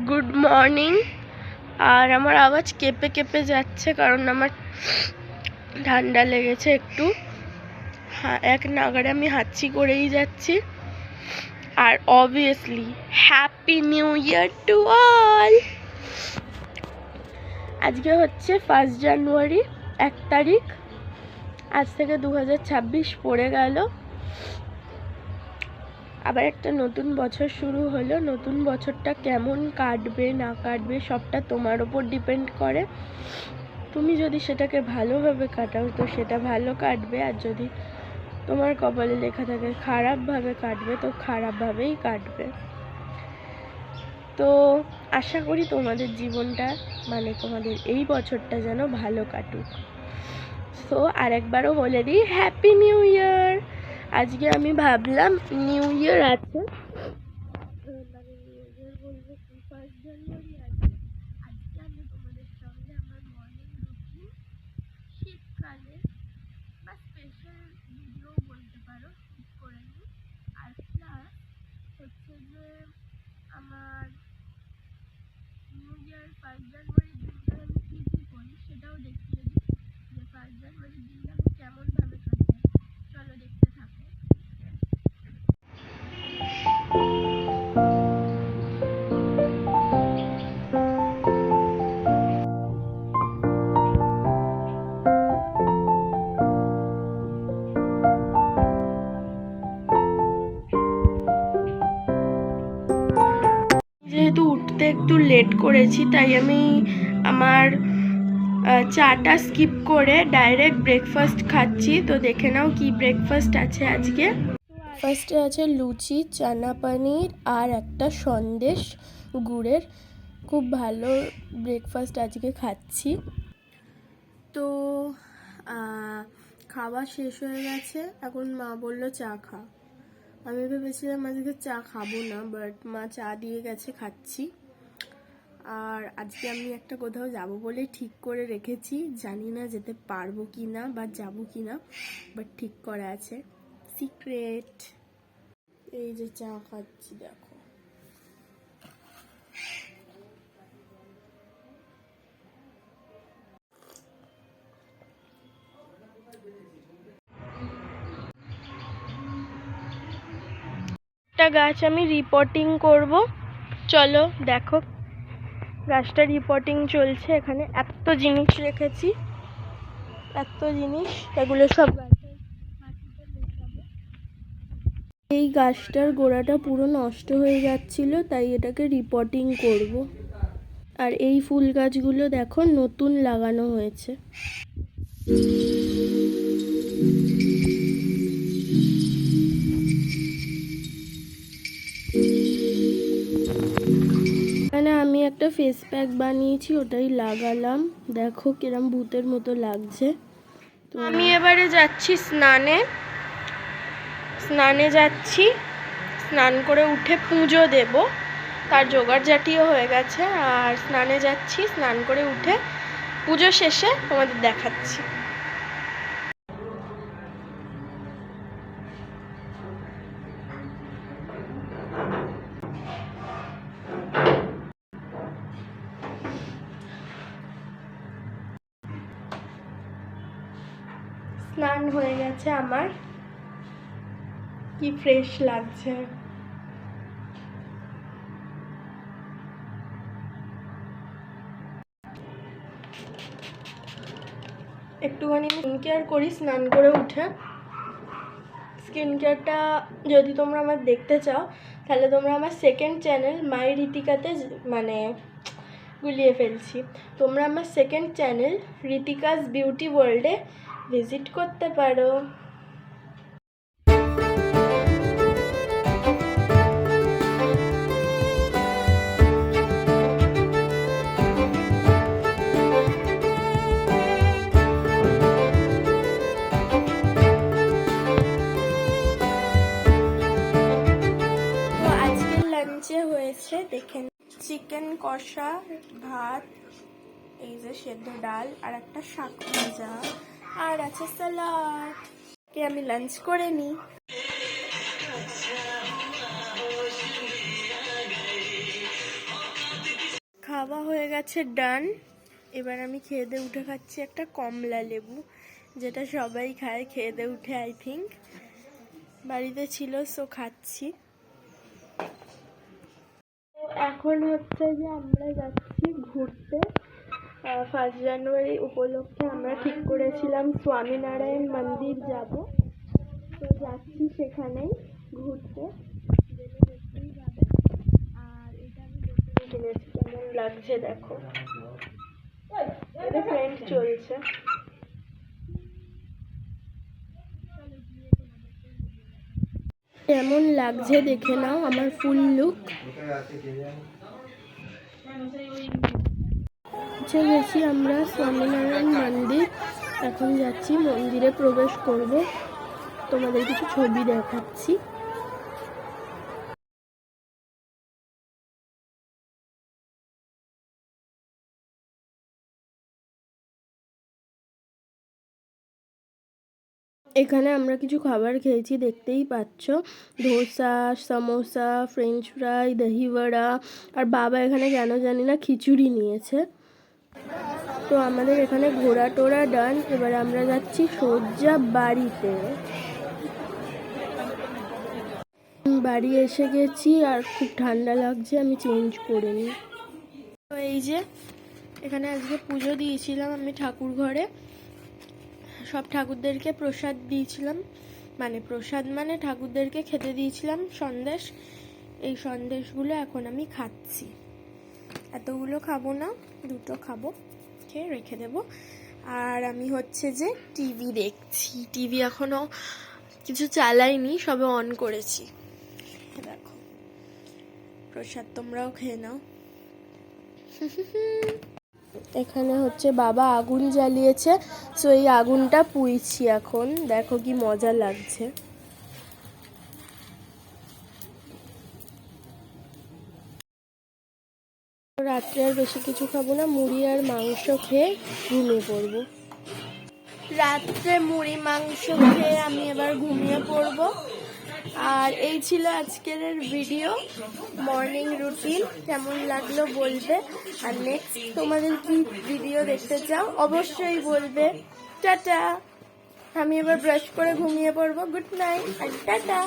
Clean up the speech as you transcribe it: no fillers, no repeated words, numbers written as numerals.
Good morning. আর আমার আওয়াজ কেঁপে কেঁপে যাচ্ছে কারণ আমার ঠান্ডা লেগেছে একটু। এক নাগারে আমি হাঁচি করেই যাচ্ছি। আর obviously happy new year to all. আজকে হচ্ছে 1 জানুয়ারি, 1 তারিখ। আজ থেকে 2026 পড়ে গেল। আবার একটা নতুন বছর শুরু হলো। নতুন বছরটা কেমন কাটবে না কাটবে সবটা তোমার ওপর ডিপেন্ড করে। তুমি যদি সেটাকে ভালোভাবে কাটাও তো সেটা ভালো কাটবে, আর যদি তোমার কপালে লেখা থাকে খারাপভাবে কাটবে তো খারাপভাবেই কাটবে। তো আশা করি তোমাদের জীবনটা মানে তোমাদের এই বছরটা যেন ভালো কাটুক। সো আরেকবারও বলে দিই হ্যাপি নিউ ইয়ার। আজকে আমি ভাবলাম নিউ ইয়ার আছে, মানে নিউ ইয়ার বলবো 1 জানুয়ারি আছে। আজকে আমি তোমাদের সঙ্গে আমার মর্নিং রুটিন, শীতকালে বা স্পেশাল ভিডিও বলতে পারো, ঠিক করে নিই। আর প্লাস হচ্ছে যে আমার নিউ ইয়ার 1 জানুয়ারির দিনটা আমি কী কী করি সেটাও দেখিয়ে দিই, যে 1 জানুয়ারির দিনটা আমি কেমনভাবে কাটাই। চলো দেখতে থাকো। যেহেতু উঠতে একটু লেট করেছি তাই আমি আমার চাটা স্কিপ করে ডাইরেক্ট ব্রেকফাস্ট খাচ্ছি। তো দেখে নাও কি ব্রেকফাস্ট আছে আজকে। ফার্স্টে আছে লুচি, চানা পনির আর একটা সন্দেশ গুড়ের। খুব ভালো ব্রেকফাস্ট আজকে খাচ্ছি। তো খাওয়া শেষ হয়ে গেছে, এখন মা বলল চা খা। আমি ভেবেছিলাম আজকে চা খাবো না, বাট মা চা দিয়ে গেছে, খাচ্ছি। আর আজকে আমি একটা কোথাও যাব বলে ঠিক করে রেখেছি, জানি না যেতে পারবো কি না বা যাবো কি না, বাট ঠিক করা আছে, সিক্রেট। এই যে চা খাচ্ছি, দেখো। একটা গাছ আমি রিপোর্টিং করব, চলো দেখো। গাছটা রিপোর্টিং চলছে। এখানে এত জিনিস রেখেছি, এত জিনিস, এগুলো সব গাছের মাটিতে মেশাবো। এই গাছটার গোড়াটা পুরো নষ্ট হয়ে যাচ্ছিল, তাই এটাকে রিপোর্টিং করব। আর এই ফুল গাছগুলো দেখো নতুন লাগানো হয়েছে। এখানে আমি একটা ফেস প্যাক বানিয়েছি, ওটাই লাগালাম। দেখো কিরম ভূতের মতো লাগছে। তো আমি এবারে যাচ্ছি স্নানে যাচ্ছি। স্নান করে উঠে পুজো দেব, তার জোগাড় জাটিও হয়ে গেছে। আর স্নানে যাচ্ছি, স্নান করে উঠে পুজো শেষে তোমাদের দেখাচ্ছি। স্নান হয়ে গেছে আমার, কি ফ্রেশ লাগছে। একটুখানি স্কিন কেয়ার করি স্নান করে উঠে। স্কিন কেয়ারটা যদি তোমরা আমার দেখতে চাও তাহলে তোমরা আমার সেকেন্ড চ্যানেল মাই ঋতিকাতে, মানে গুলিয়ে ফেলছি, তোমরা আমার সেকেন্ড চ্যানেল ঋতিকাস বিউটি ওয়ার্ল্ডে ভিজিট করতে পারো। হয়েছে দেখেন, চিকেন কষা, ভাত, এই যে সেদ্ধ ডাল আর একটা শাক ভাজা, আর আছে স্যালাড। কে আমি লাঞ্চ করে নিই। খাওয়া হয়ে গেছে, ডান। এবার আমি খেয়ে দিয়ে উঠে খাচ্ছি একটা কমলা লেবু, যেটা সবাই খায় খেয়ে দিয়ে উঠে। আই থিঙ্ক বাড়িতে ছিল, সো খাচ্ছি। এখন হচ্ছে যে আমরা যাচ্ছি ঘুরতে। 1 জানুয়ারি উপলক্ষে আমরা ঠিক করেছিলাম স্বামীনারায়ণ মন্দির যাব, তো যাচ্ছি সেখানেই ঘুরতে। আর এটা আমি কিনেছি, কেমন লাগছে দেখো, এটা ট্রেন্ড চলছে। কেমন লাগছে দেখে নাও আমার ফুল লুক। গেছি আমরা স্বামীনারায়ণ মন্দির, এখন যাচ্ছি মন্দিরে প্রবেশ করব, তোমাদের কিছু ছবি দেখাচ্ছি। এখানে আমরা কিছু খাবার খেয়েছি, দেখতেই পাচ্ছ, ধোসা, সমোসা, ফ্রেঞ্চ ফ্রাই, দহি বড়া, আর বাবা এখানে কেন জানি না খিচুড়ি নিয়েছে। তো আমাদের এখানে ঘোরা টোরা ডান। এবার আমরা যাচ্ছি সোজা বাড়িতে। বাড়ি এসে গেছি আর খুব ঠান্ডা লাগছে, আমি চেঞ্জ করে নিই। তো এই যে এখানে আজকে পুজো দিয়েছিলাম আমি ঠাকুর ঘরে, সব ঠাকুরদেরকে প্রসাদ দিয়েছিলাম, মানে ঠাকুরদেরকে খেতে দিয়েছিলাম সন্দেশ। এই সন্দেশগুলো এখন আমি খাচ্ছি, এতগুলো খাবো না, 2টো খাবো, খেয়ে রেখে দেব। আর আমি হচ্ছে যে টিভি দেখছি, টিভি এখনো কিছু চালাইনি, সবে অন করেছি। দেখো প্রসাদ, তোমরাও খেয়ে নাও। এখানে হচ্ছে বাবা আগুন জ্বালিয়েছে, সো এই আগুনটা পুইছি এখন, দেখো কি মজা লাগছে। রাত্রে আর বেশি কিছু খাবো না, মুড়ি আর মাংস খেয়ে ঘুমিয়ে পড়বো। রাত্রে মুড়ি মাংস খেয়ে আমি এবার ঘুমিয়ে পড়বো। আর এই ছিল আজকের ভিডিও, মর্নিং রুটিন। কেমন লাগলো বলবে, আর নেক্সট তোমাদের কি ভিডিও দেখতে চাও অবশ্যই বলবে। টাটা, আমি এবার ব্রাশ করে ঘুমিয়ে পড়বো। গুড নাইট আর টাটা।